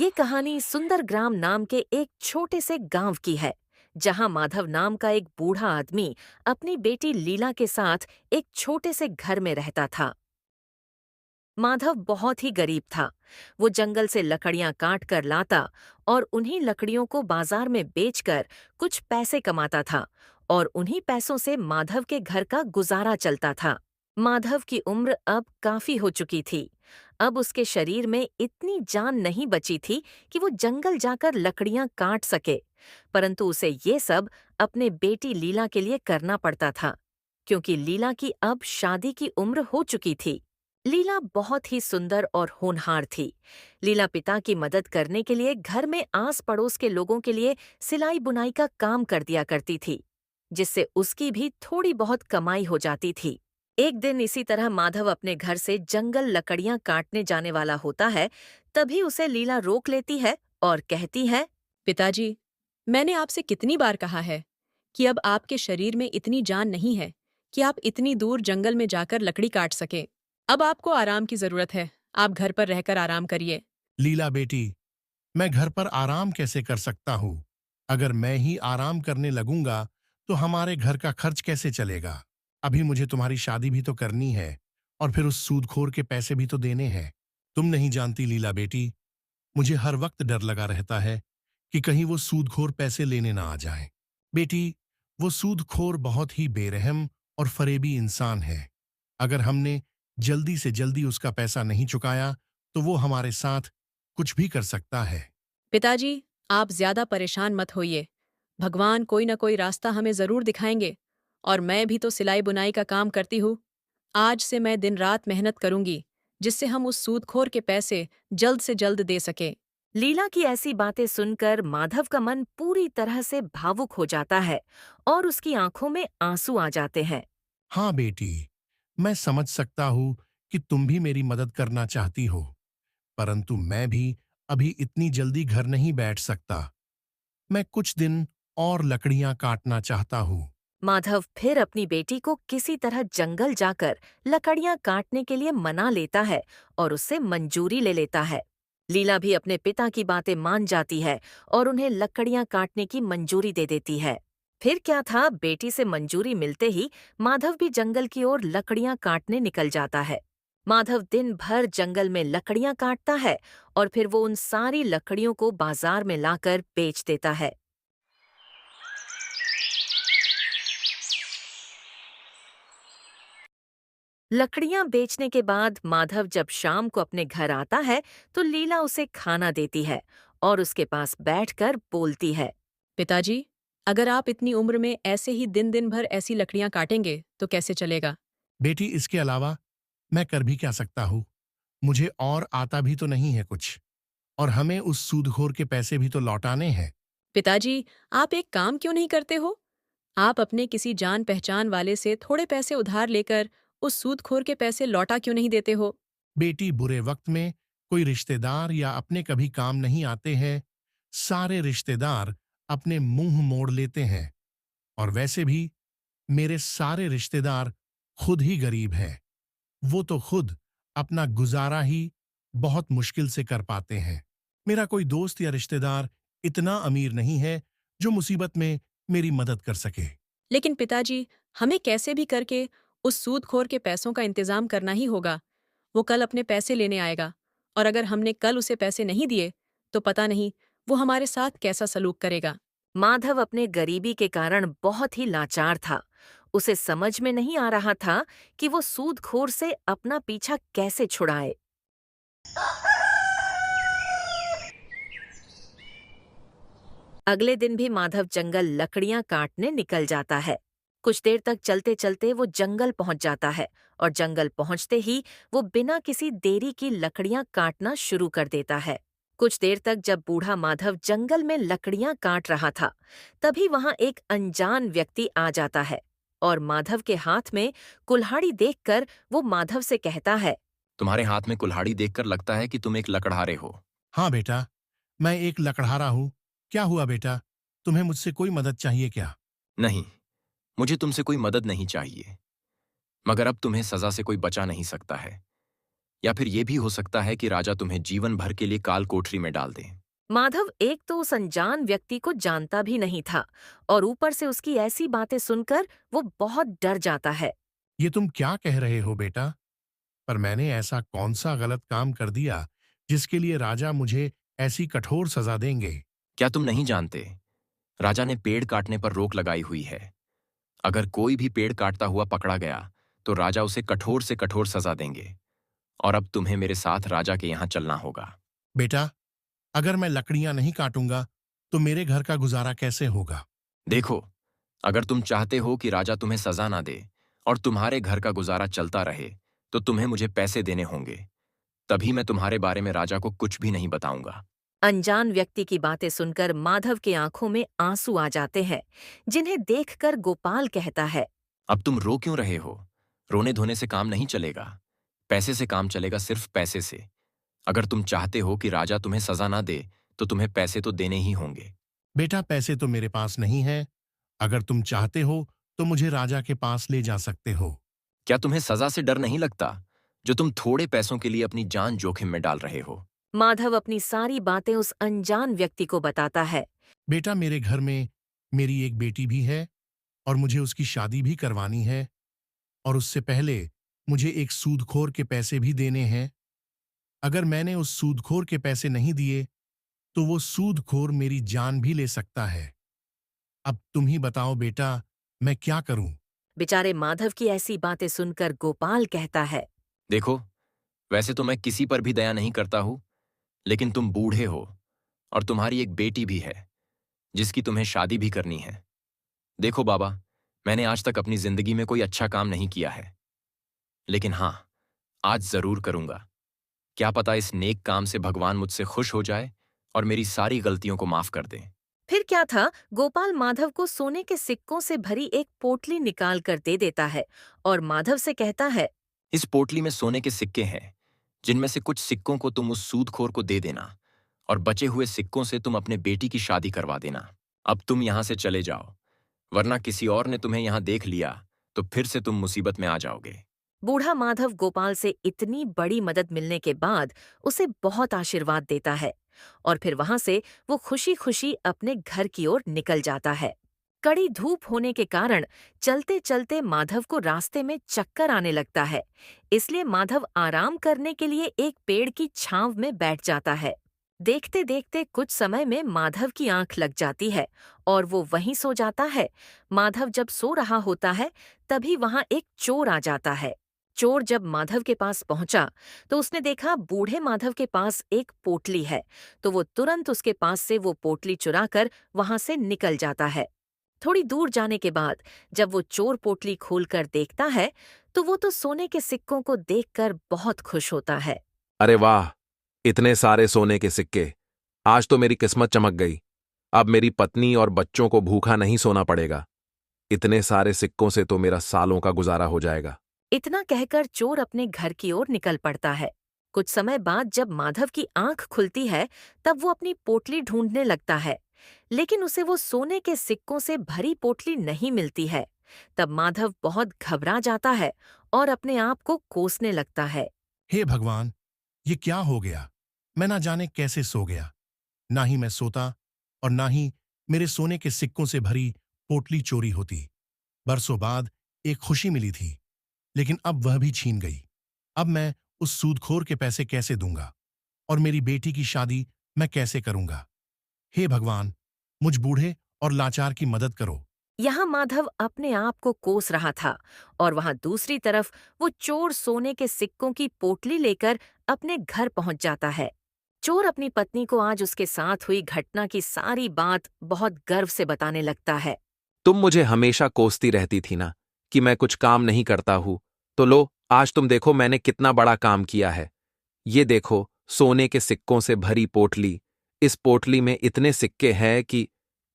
ये कहानी सुंदर ग्राम नाम के एक छोटे से गांव की है, जहां माधव नाम का एक बूढ़ा आदमी अपनी बेटी लीला के साथ एक छोटे से घर में रहता था। माधव बहुत ही गरीब था। वो जंगल से लकड़ियां काट कर लाता और उन्हीं लकड़ियों को बाजार में बेचकर कुछ पैसे कमाता था और उन्हीं पैसों से माधव के घर का गुजारा चलता था। माधव की उम्र अब काफी हो चुकी थी। अब उसके शरीर में इतनी जान नहीं बची थी कि वो जंगल जाकर लकड़ियां काट सके, परंतु उसे ये सब अपने बेटी लीला के लिए करना पड़ता था, क्योंकि लीला की अब शादी की उम्र हो चुकी थी। लीला बहुत ही सुंदर और होनहार थी। लीला पिता की मदद करने के लिए घर में आस पड़ोस के लोगों के लिए सिलाई बुनाई का काम कर दिया करती थी, जिससे उसकी भी थोड़ी बहुत कमाई हो जाती थी। एक दिन इसी तरह माधव अपने घर से जंगल लकड़ियां काटने जाने वाला होता है। तभी उसे लीला रोक लेती है और कहती है। पिताजी, मैंने आपसे कितनी बार कहा है कि अब आपके शरीर में इतनी जान नहीं है कि आप इतनी दूर जंगल में जाकर लकड़ी काट सके। अब आपको आराम की जरूरत है। आप घर पर रहकर आराम करिए। लीला बेटी, मैं घर पर आराम कैसे कर सकता हूँ? अगर मैं ही आराम करने लगूंगा तो हमारे घर का खर्च कैसे चलेगा? अभी मुझे तुम्हारी शादी भी तो करनी है और फिर उस सूदखोर के पैसे भी तो देने हैं। तुम नहीं जानती लीला बेटी, मुझे हर वक्त डर लगा रहता है कि कहीं वो सूदखोर पैसे लेने ना आ जाए। बेटी, वो सूदखोर बहुत ही बेरहम और फरेबी इंसान है। अगर हमने जल्दी से जल्दी उसका पैसा नहीं चुकाया तो वो हमारे साथ कुछ भी कर सकता है। पिताजी, आप ज्यादा परेशान मत होइए। भगवान कोई न कोई रास्ता हमें जरूर दिखाएंगे। और मैं भी तो सिलाई बुनाई का काम करती हूँ। आज से मैं दिन रात मेहनत करूंगी, जिससे हम उस सूदखोर के पैसे जल्द से जल्द दे सकें। लीला की ऐसी बातें सुनकर माधव का मन पूरी तरह से भावुक हो जाता है और उसकी आंखों में आंसू आ जाते हैं। हाँ बेटी, मैं समझ सकता हूँ कि तुम भी मेरी मदद करना चाहती हो, परंतु मैं भी अभी इतनी जल्दी घर नहीं बैठ सकता। मैं कुछ दिन और लकड़ियां काटना चाहता हूँ। माधव फिर अपनी बेटी को किसी तरह जंगल जाकर लकड़ियां काटने के लिए मना लेता है और उससे मंजूरी ले लेता है। लीला भी अपने पिता की बातें मान जाती है और उन्हें लकड़ियां काटने की मंजूरी दे देती है। फिर क्या था, बेटी से मंजूरी मिलते ही माधव भी जंगल की ओर लकड़ियां काटने निकल जाता है। माधव दिन भर जंगल में लकड़ियां काटता है और फिर वो उन सारी लकड़ियों को बाजार में लाकर बेच देता है। लकड़ियां बेचने के बाद माधव जब शाम को अपने घर आता है तो लीला उसे खाना देती है और उसके पास बैठकर बोलती है। पिताजी, अगर आप इतनी उम्र में ऐसे ही दिन दिन भर ऐसी लकड़ियां काटेंगे तो कैसे चलेगा। बेटी, इसके अलावा मैं कर भी क्या सकता हूँ? मुझे और आता भी तो नहीं है कुछ, और हमें उस सूदखोर के पैसे भी तो लौटाने हैं। पिताजी, आप एक काम क्यों नहीं करते हो। आप अपने किसी जान पहचान वाले से थोड़े पैसे उधार लेकर उस सूदखोर के पैसे लौटा क्यों नहीं देते हो। बेटी, बुरे वक्त में कोई रिश्तेदार या अपने कभी काम नहीं आते हैं। सारे रिश्तेदार अपने मुंह मोड़ लेते हैं, और वैसे भी मेरे सारे रिश्तेदार खुद ही गरीब हैं। वो तो खुद अपना गुजारा ही बहुत मुश्किल से कर पाते हैं। मेरा कोई दोस्त या रिश्तेदार इतना अमीर नहीं है जो मुसीबत में मेरी मदद कर सके। लेकिन पिताजी, हमें कैसे भी करके उस सूदखोर के पैसों का इंतजाम करना ही होगा। वो कल अपने पैसे लेने आएगा, और अगर हमने कल उसे पैसे नहीं दिए तो पता नहीं वो हमारे साथ कैसा सलूक करेगा। माधव अपने गरीबी के कारण बहुत ही लाचार था। उसे समझ में नहीं आ रहा था कि वो सूदखोर से अपना पीछा कैसे छुड़ाए। अगले दिन भी माधव जंगल लकड़ियां काटने निकल जाता है। कुछ देर तक चलते चलते वो जंगल पहुंच जाता है और जंगल पहुंचते ही वो बिना किसी देरी की लकड़ियां काटना शुरू कर देता है। कुछ देर तक जब बूढ़ा माधव जंगल में लकड़ियां काट रहा था, तभी वहां एक अनजान व्यक्ति आ जाता है और माधव के हाथ में कुल्हाड़ी देखकर वो माधव से कहता है। तुम्हारे हाथ में कुल्हाड़ी देखकर लगता है कि तुम एक लकड़हारे हो। हाँ बेटा, मैं एक लकड़हारा हूँ। क्या हुआ बेटा, तुम्हें मुझसे कोई मदद चाहिए क्या? नहीं, मुझे तुमसे कोई मदद नहीं चाहिए, मगर अब तुम्हें सजा से कोई बचा नहीं सकता है। या फिर ये भी हो सकता है कि राजा तुम्हें जीवन भर के लिए काल कोठरी में डाल दें। माधव एक तो उस अनजान व्यक्ति को जानता भी नहीं था और ऊपर से उसकी ऐसी बातें सुनकर वो बहुत डर जाता है। ये तुम क्या कह रहे हो बेटा? पर मैंने ऐसा कौन सा गलत काम कर दिया जिसके लिए राजा मुझे ऐसी कठोर सजा देंगे? क्या तुम नहीं जानते? राजा ने पेड़ काटने पर रोक लगाई हुई है। अगर कोई भी पेड़ काटता हुआ पकड़ा गया तो राजा उसे कठोर से कठोर सजा देंगे। और अब तुम्हें मेरे साथ राजा के यहाँ चलना होगा। बेटा, अगर मैं लकड़ियां नहीं काटूंगा तो मेरे घर का गुजारा कैसे होगा? देखो, अगर तुम चाहते हो कि राजा तुम्हें सजा ना दे और तुम्हारे घर का गुजारा चलता रहे, तो तुम्हें मुझे पैसे देने होंगे। तभी मैं तुम्हारे बारे में राजा को कुछ भी नहीं बताऊंगा। अनजान व्यक्ति की बातें सुनकर माधव की आंखों में आंसू आ जाते हैं, जिन्हें देखकर गोपाल कहता है। अब तुम रो क्यों रहे हो? रोने धोने से काम नहीं चलेगा। पैसे से काम चलेगा, सिर्फ पैसे से। अगर तुम चाहते हो कि राजा तुम्हें सजा ना दे, तो तुम्हें पैसे तो देने ही होंगे। बेटा, पैसे तो मेरे पास नहीं है। अगर तुम चाहते हो तो मुझे राजा के पास ले जा सकते हो। क्या तुम्हें सजा से डर नहीं लगता, जो तुम थोड़े पैसों के लिए अपनी जान जोखिम में डाल रहे हो? माधव अपनी सारी बातें उस अनजान व्यक्ति को बताता है। बेटा, मेरे घर में मेरी एक बेटी भी है और मुझे उसकी शादी भी करवानी है, और उससे पहले मुझे एक सूदखोर के पैसे भी देने हैं। अगर मैंने उस सूदखोर के पैसे नहीं दिए तो वो सूदखोर मेरी जान भी ले सकता है। अब तुम ही बताओ बेटा, मैं क्या करूं? बेचारे माधव की ऐसी बातें सुनकर गोपाल कहता है। देखो, वैसे तो मैं किसी पर भी दया नहीं करता हूं, लेकिन तुम बूढ़े हो और तुम्हारी एक बेटी भी है जिसकी तुम्हें शादी भी करनी है। देखो बाबा, मैंने आज तक अपनी जिंदगी में कोई अच्छा काम नहीं किया है, लेकिन हाँ, आज जरूर करूंगा। क्या पता इस नेक काम से भगवान मुझसे खुश हो जाए और मेरी सारी गलतियों को माफ कर दें। फिर क्या था, गोपाल माधव को सोने के सिक्कों से भरी एक पोटली निकाल कर दे देता है और माधव से कहता है। इस पोटली में सोने के सिक्के हैं, जिनमें से कुछ सिक्कों को तुम उस सूदखोर को दे देना और बचे हुए सिक्कों से तुम अपने बेटी की शादी करवा देना। अब तुम यहां से चले जाओ, वरना किसी और ने तुम्हें यहां देख लिया तो फिर से तुम मुसीबत में आ जाओगे। बूढ़ा माधव गोपाल से इतनी बड़ी मदद मिलने के बाद उसे बहुत आशीर्वाद देता है और फिर वहां से वो खुशी खुशी अपने घर की ओर निकल जाता है। कड़ी धूप होने के कारण चलते चलते माधव को रास्ते में चक्कर आने लगता है, इसलिए माधव आराम करने के लिए एक पेड़ की छांव में बैठ जाता है। देखते देखते कुछ समय में माधव की आंख लग जाती है और वो वहीं सो जाता है। माधव जब सो रहा होता है तभी वहां एक चोर आ जाता है। चोर जब माधव के पास पहुंचा तो उसने देखा बूढ़े माधव के पास एक पोटली है, तो वो तुरंत उसके पास से वो पोटली चुराकर वहां से निकल जाता है। थोड़ी दूर जाने के बाद जब वो चोर पोटली खोलकर देखता है तो वो तो सोने के सिक्कों को देखकर बहुत खुश होता है। अरे वाह, इतने सारे सोने के सिक्के! आज तो मेरी किस्मत चमक गई। अब मेरी पत्नी और बच्चों को भूखा नहीं सोना पड़ेगा। इतने सारे सिक्कों से तो मेरा सालों का गुजारा हो जाएगा। इतना कहकर चोर अपने घर की ओर निकल पड़ता है। कुछ समय बाद जब माधव की आंख खुलती है तब वो अपनी पोटली ढूंढने लगता है, लेकिन उसे वो सोने के सिक्कों से भरी पोटली नहीं मिलती है। तब माधव बहुत घबरा जाता है और अपने आप को कोसने लगता है। हे भगवान, ये क्या हो गया? मैं ना जाने कैसे सो गया। ना ही मैं सोता और ना ही मेरे सोने के सिक्कों से भरी पोटली चोरी होती। बरसों बाद एक खुशी मिली थी, लेकिन अब वह भी छीन गई। अब मैं उस सूदखोर के पैसे कैसे दूंगा और मेरी बेटी की शादी मैं कैसे करूंगा? हे भगवान, मुझ बूढ़े और लाचार की मदद करो। यहाँ माधव अपने आप को कोस रहा था और वहाँ दूसरी तरफ वो चोर सोने के सिक्कों की पोटली लेकर अपने घर पहुंच जाता है। चोर अपनी पत्नी को आज उसके साथ हुई घटना की सारी बात बहुत गर्व से बताने लगता है। तुम मुझे हमेशा कोसती रहती थी ना कि मैं कुछ काम नहीं करता हूं, तो लो, आज तुम देखो मैंने कितना बड़ा काम किया है। ये देखो, सोने के सिक्कों से भरी पोटली। इस पोटली में इतने सिक्के हैं कि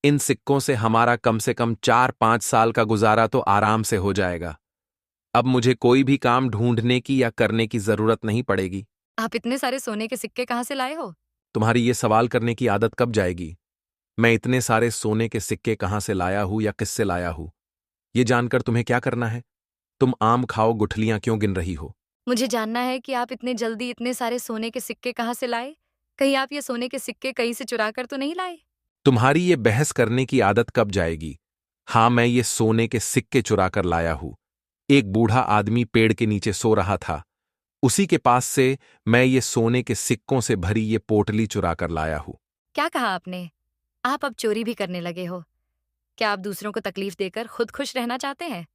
इन सिक्कों से हमारा कम से कम 4-5 साल का गुजारा तो आराम से हो जाएगा। अब मुझे कोई भी काम ढूंढने की या करने की जरूरत नहीं पड़ेगी। आप इतने सारे सोने के सिक्के कहाँ से लाए हो? तुम्हारी ये सवाल करने की आदत कब जाएगी? मैं इतने सारे सोने के सिक्के कहाँ से लाया हूं या किससे लाया हूं, ये जानकर तुम्हें क्या करना है? तुम आम खाओ गुठलियां क्यों गिन रही हो? मुझे जानना है कि आप इतने जल्दी इतने सारे सोने के सिक्के कहाँ से लाए? कहीं आप ये सोने के सिक्के कहीं से चुरा कर तो नहीं लाए? तुम्हारी ये बहस करने की आदत कब जाएगी? हाँ, मैं ये सोने के सिक्के चुरा कर लाया हूं। एक बूढ़ा आदमी पेड़ के नीचे सो रहा था। उसी के पास से मैं ये सोने के सिक्कों से भरी ये पोटली चुरा कर लाया हूं। क्या कहा आपने? आप अब चोरी भी करने लगे हो। क्या आप दूसरों को तकलीफ देकर खुद खुश रहना चाहते हैं?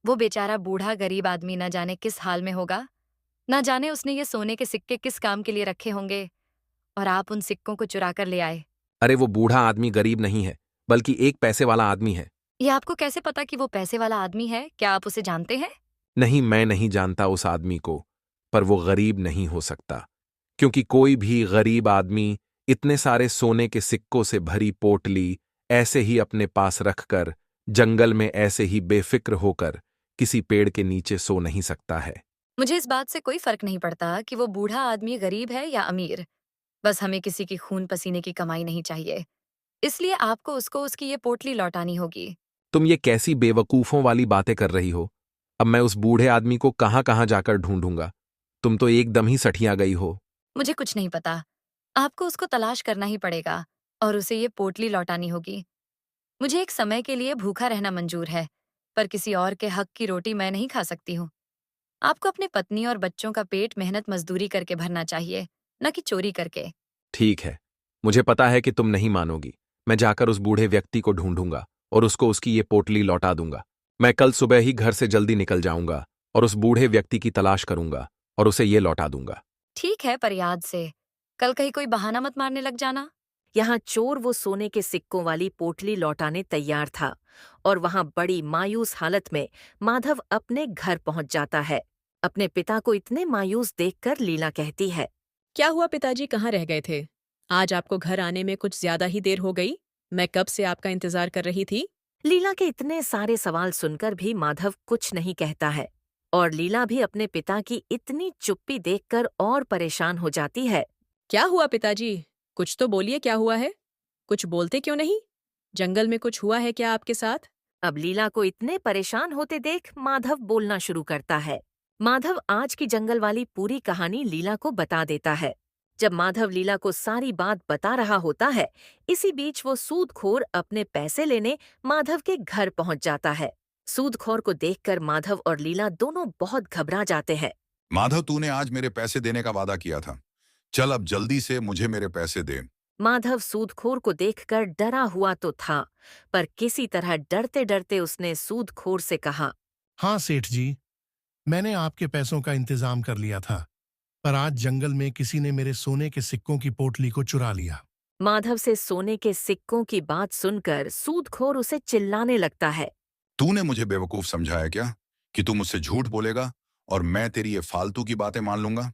वो बेचारा बूढ़ा गरीब आदमी न जाने किस हाल में होगा, न जाने उसने ये सोने के सिक्के किस काम के लिए रखे होंगे और आप उन सिक्कों को चुरा कर ले आए। अरे वो बूढ़ा आदमी गरीब नहीं है, बल्कि एक पैसे वाला आदमी है। ये आपको कैसे पता कि वो पैसे वाला आदमी है? क्या आप उसे जानते हैं? नहीं, मैं नहीं जानता उस आदमी को, पर वो गरीब नहीं हो सकता, क्योंकि कोई भी गरीब आदमी इतने सारे सोने के सिक्कों से भरी पोटली ऐसे ही अपने पास रखकर जंगल में ऐसे ही बेफिक्र होकर किसी पेड़ के नीचे सो नहीं सकता है। मुझे इस बात से कोई फर्क नहीं पड़ता कि वो बूढ़ा आदमी गरीब है या अमीर। बस हमें किसी की खून पसीने की कमाई नहीं चाहिए। इसलिए आपको उसको उसकी ये पोटली लौटानी होगी। तुम ये कैसी बेवकूफों वाली बातें कर रही हो? अब मैं उस बूढ़े आदमी को कहाँ कहाँ जाकर ढूंढूंगा? तुम तो एकदम ही सठिया गई हो। मुझे कुछ नहीं पता। आपको उसको तलाश करना ही पड़ेगा और उसे ये पोटली लौटानी होगी। मुझे एक समय के लिए भूखा रहना मंजूर है, पर किसी और के हक की रोटी मैं नहीं खा सकती हूँ। आपको अपने पत्नी और बच्चों का पेट मेहनत मजदूरी करके भरना चाहिए, न कि चोरी करके। ठीक है, मुझे पता है कि तुम नहीं मानोगी। मैं जाकर उस बूढ़े व्यक्ति को ढूंढूंगा और उसको उसकी ये पोटली लौटा दूंगा। मैं कल सुबह ही घर से जल्दी निकल जाऊंगा और उस बूढ़े व्यक्ति की तलाश करूंगा और उसे ये लौटा दूंगा। ठीक है, पर याद से कल कहीं कोई बहाना मत मारने लग जाना। यहाँ चोर वो सोने के सिक्कों वाली पोटली लौटाने तैयार था और वहां बड़ी मायूस हालत में माधव अपने घर पहुंच जाता है। अपने पिता को इतने मायूस देखकर लीला कहती है, क्या हुआ पिताजी, कहाँ रह गए थे? आज आपको घर आने में कुछ ज्यादा ही देर हो गई। मैं कब से आपका इंतजार कर रही थी। लीला के इतने सारे सवाल सुनकर भी माधव कुछ नहीं कहता है और लीला भी अपने पिता की इतनी चुप्पी देखकर और परेशान हो जाती है। क्या हुआ पिताजी? कुछ तो बोलिए, क्या हुआ है? कुछ बोलते क्यों नहीं? जंगल में कुछ हुआ है क्या आपके साथ? अब लीला को इतने परेशान होते देख माधव बोलना शुरू करता है। माधव आज की जंगल वाली पूरी कहानी लीला को बता देता है। जब माधव लीला को सारी बात बता रहा होता है, इसी बीच वो सूदखोर अपने पैसे लेने माधव के घर पहुंच जाता है। सूदखोर को देखकर माधव और लीला दोनों बहुत घबरा जाते हैं। माधव, तूने आज मेरे पैसे देने का वादा किया था। चल अब जल्दी से मुझे मेरे पैसे दे। माधव सूदखोर को देखकर डरा हुआ तो था, पर किसी तरह डरते डरते उसने सूदखोर से कहा, हाँ सेठ जी, मैंने आपके पैसों का इंतजाम कर लिया था, पर आज जंगल में किसी ने मेरे सोने के सिक्कों की पोटली को चुरा लिया। माधव से सोने के सिक्कों की बात सुनकर सूदखोर उसे चिल्लाने लगता है। तूने मुझे बेवकूफ समझा है क्या कि तू मुझसे झूठ बोलेगा और मैं तेरी ये फालतू की बातें मान लूंगा?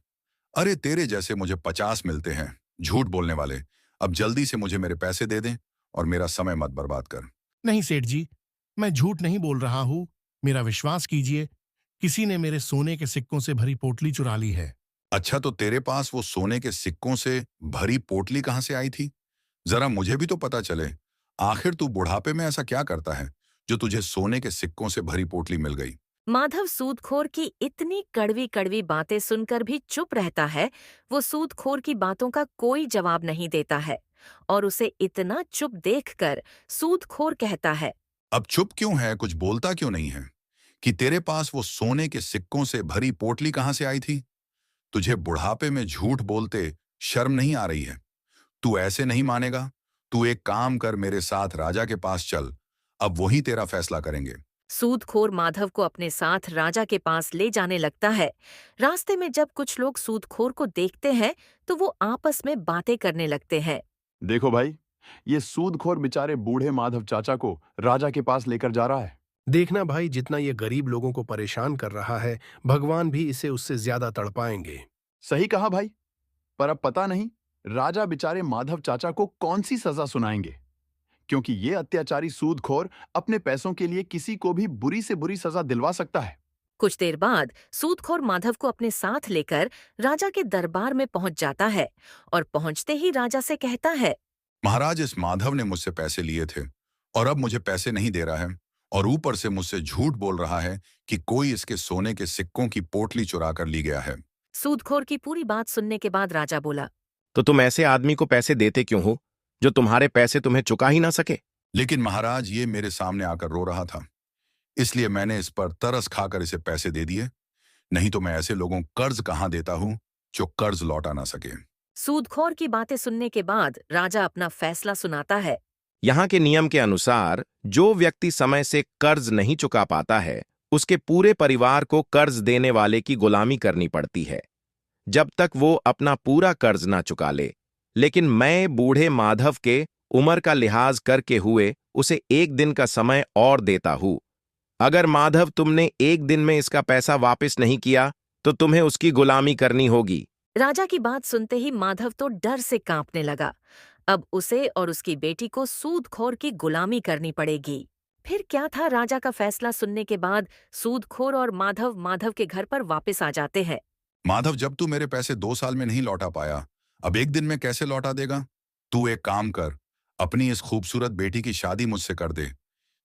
अरे तेरे जैसे मुझे 50 मिलते हैं झूठ बोलने वाले। अब जल्दी से मुझे मेरे पैसे दे दें और मेरा समय मत बर्बाद कर। नहीं सेठ जी, मैं झूठ नहीं बोल रहा हूँ, मेरा विश्वास कीजिए, किसी ने मेरे सोने के सिक्कों से भरी पोटली चुरा ली है। अच्छा, तो तेरे पास वो सोने के सिक्कों से भरी पोटली कहाँ से आई थी? जरा मुझे भी तो पता चले। आखिर तू बुढ़ापे में ऐसा क्या करता है जो तुझे सोने के सिक्कों से भरी पोटली मिल गई? माधव सूदखोर की इतनी कड़वी कड़वी बातें सुनकर भी चुप रहता है। वो सूदखोर की बातों का कोई जवाब नहीं देता है और उसे इतना चुप देखकर सूदखोर कहता है, अब चुप क्यों है, कुछ बोलता क्यों नहीं है? कि तेरे पास वो सोने के सिक्कों से भरी पोटली कहाँ से आई थी? तुझे बुढ़ापे में झूठ बोलते शर्म नहीं आ रही है? तू ऐसे नहीं मानेगा। तू एक काम कर, मेरे साथ राजा के पास चल, अब वही तेरा फैसला करेंगे। सूदखोर माधव को अपने साथ राजा के पास ले जाने लगता है। रास्ते में जब कुछ लोग सूदखोर को देखते हैं तो वो आपस में बातें करने लगते हैं। देखो भाई, ये सूदखोर बेचारे बूढ़े माधव चाचा को राजा के पास लेकर जा रहा है। देखना भाई, जितना ये गरीब लोगों को परेशान कर रहा है, भगवान भी इसे उससे ज्यादा तड़पाएंगे। सही कहा भाई, पर अब पता नहीं राजा बेचारे माधव चाचा को कौन सी सजा सुनाएंगे, क्योंकि ये अत्याचारी सूदखोर अपने पैसों के लिए किसी को भी बुरी से बुरी सजा दिलवा सकता है। कुछ देर बाद सूदखोर माधव को अपने साथ लेकर राजा के दरबार में पहुंच जाता है और पहुंचते ही राजा से कहता है, महाराज, इस माधव ने मुझसे पैसे लिए थे और अब मुझे पैसे नहीं दे रहा है और ऊपर से मुझसे झूठ बोल रहा है कि कोई इसके सोने के सिक्कों की पोटली चुरा कर ली गया है। सूदखोर की पूरी बात सुनने के बाद राजा बोला, तो तुम ऐसे आदमी को पैसे देते क्यों हो जो तुम्हारे पैसे तुम्हें चुका ही ना सके? लेकिन महाराज, ये मेरे सामने आकर रो रहा था, इसलिए मैंने इस पर तरस खाकर इसे पैसे दे दिए। नहीं तो मैं ऐसे लोगों को कर्ज कहाँ देता हूँ जो कर्ज लौटा ना सके। सूदखोर की बातें सुनने के बाद राजा अपना फैसला सुनाता है। यहाँ के नियम के अनुसार जो व्यक्ति समय से कर्ज नहीं चुका पाता है उसके पूरे परिवार को कर्ज देने वाले की गुलामी करनी पड़ती है जब तक वो अपना पूरा कर्ज ना चुका ले। लेकिन मैं बूढ़े माधव के उम्र का लिहाज करके हुए उसे 1 दिन का समय और देता हूं। अगर माधव तुमने 1 दिन में इसका पैसा वापस नहीं किया तो तुम्हें उसकी गुलामी करनी होगी। राजा की बात सुनते ही माधव तो डर से कांपने लगा। अब उसे और उसकी बेटी को सूदखोर की गुलामी करनी पड़ेगी। फिर क्या था, राजा का फैसला सुनने के बाद सूदखोर और माधव के घर पर वापस आ जाते हैं। माधव, जब तू मेरे पैसे 2 साल में नहीं लौटा पाया, अब 1 दिन में कैसे लौटा देगा? तू एक काम कर, अपनी इस खूबसूरत बेटी की शादी मुझसे कर दे।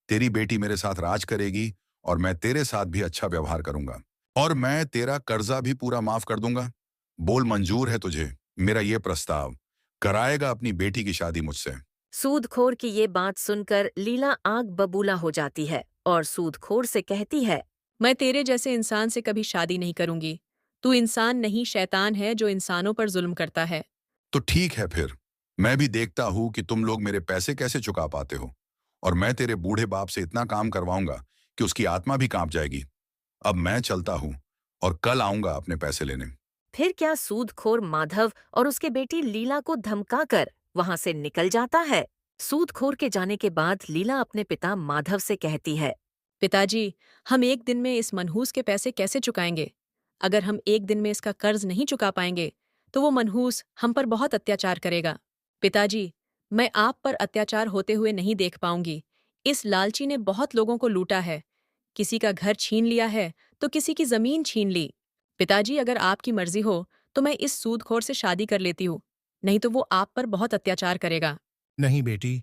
तेरी बेटी मेरे साथ राज करेगी और मैं तेरे साथ भी अच्छा व्यवहार करूंगा और मैं तेरा कर्जा भी पूरा माफ कर दूंगा। बोल, मंजूर है तुझे मेरा ये प्रस्ताव? कराएगा अपनी बेटी की शादी मुझसे? सूदखोर की ये बात सुनकर लीला आग बबूला हो जाती है और सूदखोर से कहती है, मैं तेरे जैसे इंसान से कभी शादी नहीं करूंगी। तू इंसान नहीं, शैतान है जो इंसानों पर जुल्म करता है। तो ठीक है, फिर मैं भी देखता हूं कि तुम लोग मेरे पैसे कैसे चुका पाते हो और मैं तेरे बूढ़े बाप से इतना काम करवाऊंगा कि उसकी आत्मा भी कांप जाएगी। अब मैं चलता हूं और कल आऊंगा अपने पैसे लेने। फिर क्या सूदखोर माधव और उसके बेटी लीला को धमकाकर वहां से निकल जाता है। सूदखोर के जाने के बाद लीला अपने पिता माधव से कहती है, पिताजी, हम 1 दिन में इस मनहूस के पैसे कैसे चुकाएंगे? अगर हम 1 दिन में इसका कर्ज नहीं चुका पाएंगे तो वो मनहूस हम पर बहुत अत्याचार करेगा। पिताजी, मैं आप पर अत्याचार होते हुए नहीं देख पाऊंगी। इस लालची ने बहुत लोगों को लूटा है। किसी का घर छीन लिया है तो किसी की जमीन छीन ली। पिताजी, अगर आपकी मर्जी हो तो मैं इस सूदखोर से शादी कर लेती हूँ, नहीं तो वो आप पर बहुत अत्याचार करेगा। नहीं बेटी,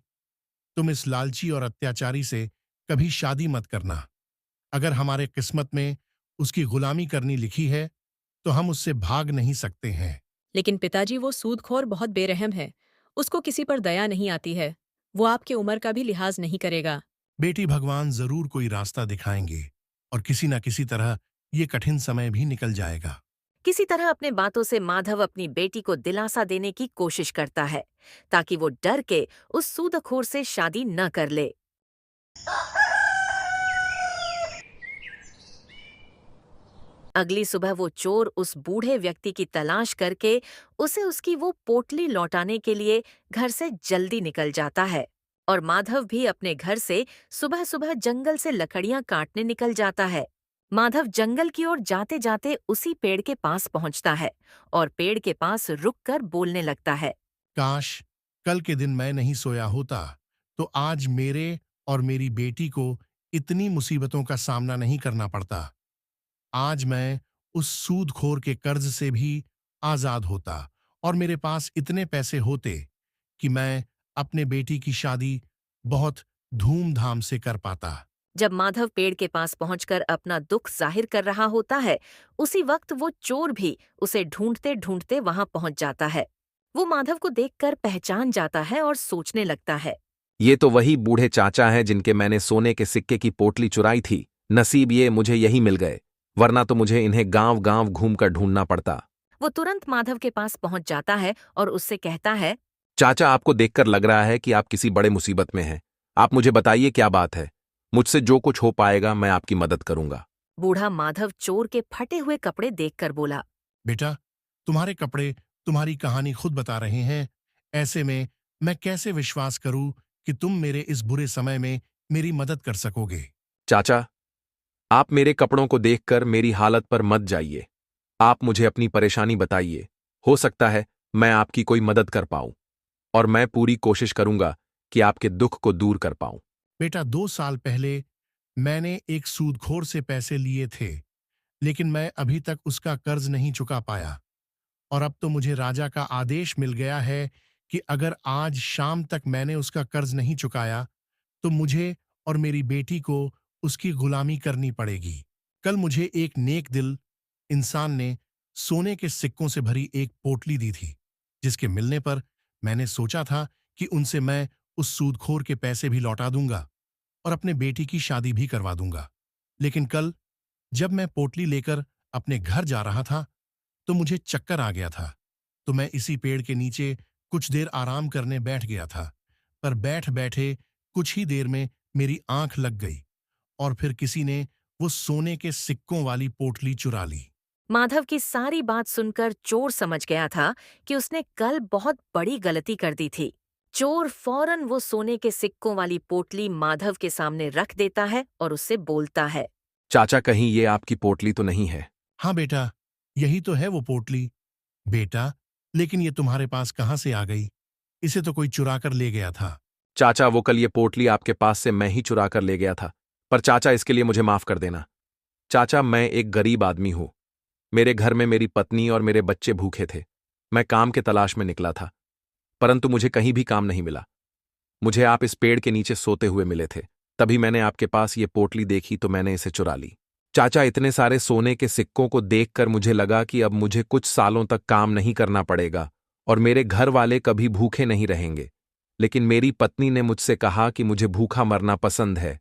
तुम इस लालची और अत्याचारी से कभी शादी मत करना। अगर हमारे किस्मत में उसकी गुलामी करनी लिखी है तो हम उससे भाग नहीं सकते हैं। लेकिन पिताजी, वो सूदखोर बहुत बेरहम है। उसको किसी पर दया नहीं आती है। वो आपकी उम्र का भी लिहाज नहीं करेगा। बेटी, भगवान जरूर कोई रास्ता दिखाएंगे और किसी न किसी तरह ये कठिन समय भी निकल जाएगा। किसी तरह अपने बातों से माधव अपनी बेटी को दिलासा देने की कोशिश करता है ताकि वो डर के उस सूदखोर से शादी न कर ले। अगली सुबह वो चोर उस बूढ़े व्यक्ति की तलाश करके उसे उसकी वो पोटली लौटाने के लिए घर से जल्दी निकल जाता है और माधव भी अपने घर से सुबह सुबह जंगल से लकड़ियां काटने निकल जाता है। माधव जंगल की ओर जाते जाते उसी पेड़ के पास पहुंचता है और पेड़ के पास रुककर बोलने लगता है, काश कल के दिन मैं नहीं सोया होता तो आज मेरे और मेरी बेटी को इतनी मुसीबतों का सामना नहीं करना पड़ता। आज मैं उस सूदखोर के कर्ज से भी आजाद होता और मेरे पास इतने पैसे होते कि मैं अपने बेटी की शादी बहुत धूमधाम से कर पाता। जब माधव पेड़ के पास पहुंचकर अपना दुख जाहिर कर रहा होता है, उसी वक्त वो चोर भी उसे ढूंढते ढूंढते वहां पहुंच जाता है। वो माधव को देखकर पहचान जाता है और सोचने लगता है, ये तो वही बूढ़े चाचा हैं जिनके मैंने सोने के सिक्के की पोटली चुराई थी। नसीब ये मुझे यही मिल गए, वरना तो मुझे इन्हें गांव गांव घूमकर ढूंढना पड़ता। वो तुरंत माधव के पास पहुंच जाता है और उससे कहता है, चाचा, आपको देखकर लग रहा है कि आप किसी बड़े मुसीबत में हैं। आप मुझे बताइए क्या बात है। मुझसे जो कुछ हो पाएगा मैं आपकी मदद करूंगा। बूढ़ा माधव चोर के फटे हुए कपड़े देखकर बोला, बेटा, तुम्हारे कपड़े तुम्हारी कहानी खुद बता रहे हैं। ऐसे में मैं कैसे विश्वास करूं कि तुम मेरे इस बुरे समय में मेरी मदद कर सकोगे। चाचा, आप मेरे कपड़ों को देखकर मेरी हालत पर मत जाइए। आप मुझे अपनी परेशानी बताइए। हो सकता है मैं आपकी कोई मदद कर पाऊं और मैं पूरी कोशिश करूंगा कि आपके दुख को दूर कर पाऊं। बेटा, 2 साल पहले मैंने एक सूदखोर से पैसे लिए थे, लेकिन मैं अभी तक उसका कर्ज नहीं चुका पाया और अब तो मुझे राजा का आदेश मिल गया है कि अगर आज शाम तक मैंने उसका कर्ज नहीं चुकाया तो मुझे और मेरी बेटी को उसकी गुलामी करनी पड़ेगी। कल मुझे एक नेक दिल इंसान ने सोने के सिक्कों से भरी एक पोटली दी थी, जिसके मिलने पर मैंने सोचा था कि उनसे मैं उस सूदखोर के पैसे भी लौटा दूंगा और अपने बेटी की शादी भी करवा दूंगा। लेकिन कल जब मैं पोटली लेकर अपने घर जा रहा था तो मुझे चक्कर आ गया था। तो मैं इसी पेड़ के नीचे कुछ देर आराम करने बैठ गया था, पर बैठ बैठे कुछ ही देर में मेरी आंख लग गई और फिर किसी ने वो सोने के सिक्कों वाली पोटली चुरा ली। माधव की सारी बात सुनकर चोर समझ गया था कि उसने कल बहुत बड़ी गलती कर दी थी। चोर फौरन वो सोने के सिक्कों वाली पोटली माधव के सामने रख देता है और उससे बोलता है। चाचा, कहीं ये आपकी पोटली तो नहीं है? हाँ बेटा, यही तो है वो पोटली। बेटा, लेकिन ये तुम्हारे पास कहाँ से आ गई? इसे तो कोई चुरा कर ले गया था। चाचा, वो कल ये पोटली आपके पास से मैं ही चुरा कर ले गया था। पर चाचा, इसके लिए मुझे माफ कर देना। चाचा, मैं एक गरीब आदमी हूं। मेरे घर में मेरी पत्नी और मेरे बच्चे भूखे थे। मैं काम के तलाश में निकला था, परंतु मुझे कहीं भी काम नहीं मिला। मुझे आप इस पेड़ के नीचे सोते हुए मिले थे। तभी मैंने आपके पास ये पोटली देखी तो मैंने इसे चुरा ली। चाचा, इतने सारे सोने के सिक्कों को देखकर मुझे लगा कि अब मुझे कुछ सालों तक काम नहीं करना पड़ेगा और मेरे घर वाले कभी भूखे नहीं रहेंगे। लेकिन मेरी पत्नी ने मुझसे कहा कि मुझे भूखा मरना पसंद है,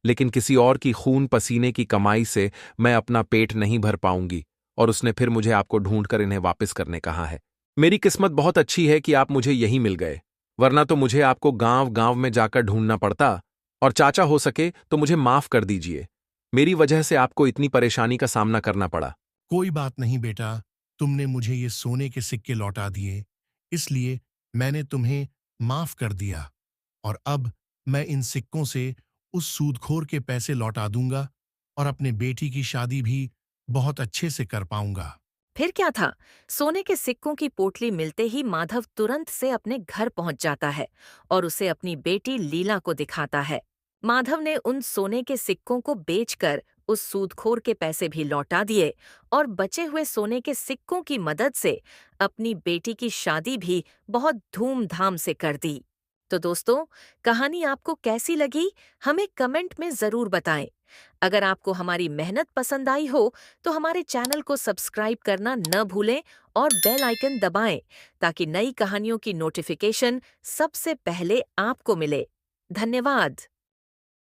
लेकिन किसी और की खून पसीने की कमाई से मैं अपना पेट नहीं भर पाऊंगी, और उसने फिर मुझे आपको ढूंढकर इन्हें वापस करने कहा है। मेरी किस्मत बहुत अच्छी है कि आप मुझे यहीं मिल गए, वरना तो मुझे आपको गांव गांव में जाकर ढूंढना पड़ता। और चाचा, हो सके तो मुझे माफ कर दीजिए। मेरी वजह से आपको इतनी परेशानी का सामना करना पड़ा। कोई बात नहीं बेटा, तुमने मुझे ये सोने के सिक्के लौटा दिए, इसलिए मैंने तुम्हें माफ कर दिया और अब मैं इन सिक्कों से उस सूदखोर के पैसे लौटा दूंगा और अपने बेटी की शादी भी बहुत अच्छे से कर पाऊंगा। फिर क्या था, सोने के सिक्कों की पोटली मिलते ही माधव तुरंत से अपने घर पहुंच जाता है और उसे अपनी बेटी लीला को दिखाता है। माधव ने उन सोने के सिक्कों को बेचकर उस सूदखोर के पैसे भी लौटा दिए और बचे हुए सोने के सिक्कों की मदद से अपनी बेटी की शादी भी बहुत धूमधाम से कर दी। तो दोस्तों, कहानी आपको कैसी लगी, हमें कमेंट में जरूर बताएं। अगर आपको हमारी मेहनत पसंद आई हो तो हमारे चैनल को सब्सक्राइब करना न भूलें और बेल आइकन दबाएं ताकि नई कहानियों की नोटिफिकेशन सबसे पहले आपको मिले। धन्यवाद।